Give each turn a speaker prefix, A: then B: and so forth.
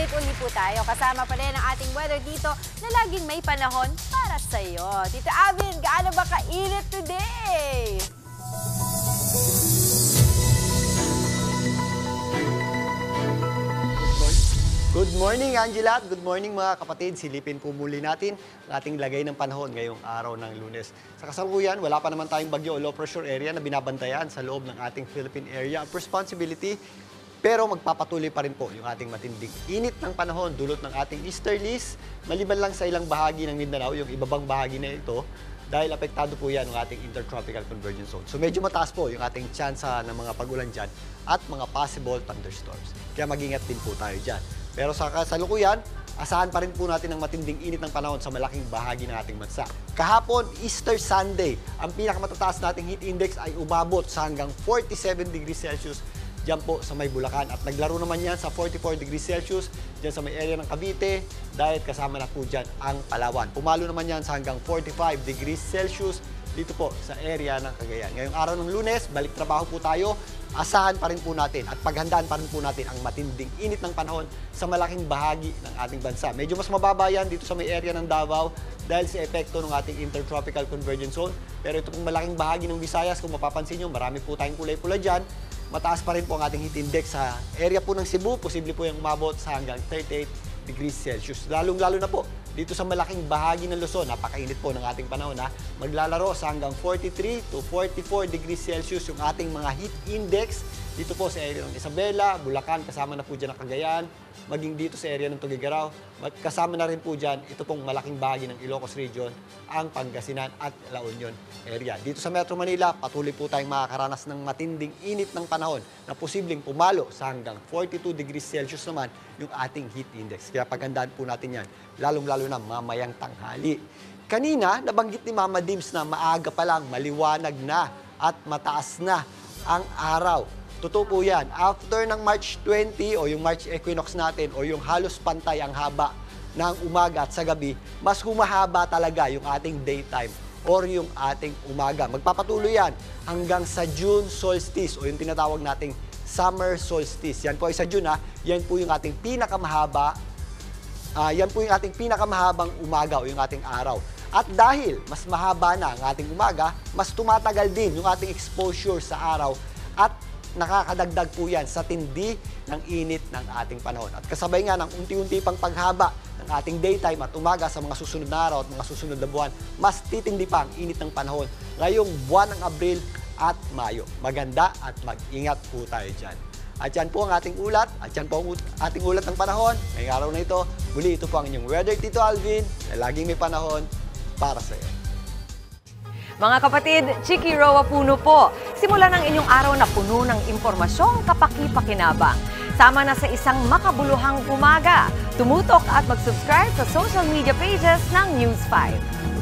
A: update uli po tayo. Kasama pa rin ang ating weather dito na laging may panahon para sa'yo. Tita Alvin, gaano ba kainit today?
B: Good morning, Angela, at good morning mga kapatid. Silipin po muli natin ang ating lagay ng panahon ngayong araw ng Lunes. Sa kasalukuyan, wala pa naman tayong bagyo o low pressure area na binabantayan sa loob ng ating Philippine Area of Responsibility. Pero magpapatuloy pa rin po yung ating matinding init ng panahon dulot ng ating easterlies. Maliban lang sa ilang bahagi ng Mindanao, yung ibabang bahagi na ito, dahil apektado po yan ng ating intertropical convergence zone. So medyo mataas po yung ating tsansa ng mga pag-ulan dyan at mga possible thunderstorms. Kaya mag-ingat din po tayo dyan. Pero sa kasalukuyan, asahan pa rin po natin ang matinding init ng panahon sa malaking bahagi ng ating bansa. Kahapon, Easter Sunday, ang pinakamatataas nating heat index ay umabot sa hanggang 47 degrees Celsius dyan po sa may Bulacan. At naglaro naman yan sa 44 degrees Celsius dyan sa may area ng Cavite dahil kasama na po dyan ang Palawan. Pumalo naman yan sa hanggang 45 degrees Celsius dito po sa area ng Cagayan. Ngayong araw ng Lunes, balik trabaho po tayo. Asahan pa rin po natin at paghandaan pa rin po natin ang matinding init ng panahon sa malaking bahagi ng ating bansa. Medyo mas mababa yan dito sa may area ng Davao dahil sa epekto ng ating intertropical convergence zone. Pero ito pong malaking bahagi ng Visayas, kung mapapansin nyo, marami po tayong kulay-pula dyan. Mataas pa rin po ang ating heat index sa area po ng Cebu. Posible po yung umabot sa hanggang 38 degrees Celsius. Lalong-lalo na po dito sa malaking bahagi ng Luzon, napakainit po ng ating panahon ha. Maglalaro sa hanggang 43 to 44 degrees Celsius yung ating mga heat index dito po sa area ng Isabela, Bulacan, kasama na po dyan ang Cagayan, maging dito sa area ng Tuguegarao, kasama na rin po dyan ito pong malaking bahagi ng Ilocos Region, ang Pangasinan at La Union area. Dito sa Metro Manila, patuloy po tayong makakaranas ng matinding init ng panahon na posibleng pumalo sa hanggang 42 degrees Celsius naman yung ating heat index. Kaya paghandaan po natin yan, lalong-lalo na mamayang tanghali. Kanina, nabanggit ni Mama Dims na maaga pa lang, maliwanag na at mataas na ang araw. Totoo po yan. After ng March 20 o yung March equinox natin o yung halos pantay ang haba ng umaga at sa gabi, mas humahaba talaga yung ating daytime or yung ating umaga. Magpapatuloy yan hanggang sa June solstice o yung tinatawag nating summer solstice. Yan po ay sa June ha. Yan po yung ating pinakamahaba. Yan po yung ating pinakamahabang umaga o yung ating araw. At dahil mas mahaba na ang ating umaga, mas tumatagal din yung ating exposure sa araw at nakakadagdag po yan sa tindi ng init ng ating panahon. At kasabay nga ng unti-unti pang paghaba ng ating daytime at umaga sa mga susunod na araw at mga susunod na buwan, mas titindi pa ang init ng panahon ngayong buwan ng Abril at Mayo. Maganda at mag-ingat po tayo dyan. At yan po ang ating ulat, at yan po ang ating ulat ng panahon. Ngayong araw na ito, muli ito po ang inyong weather, Tito Alvin, na laging may panahon para sa iyo.
C: Mga kapatid, Chiki Roa Puno po. Simulan ang inyong araw na puno ng impormasyong kapaki-pakinabang. Sama na sa isang makabuluhang umaga. Tumutok at mag-subscribe sa social media pages ng News 5.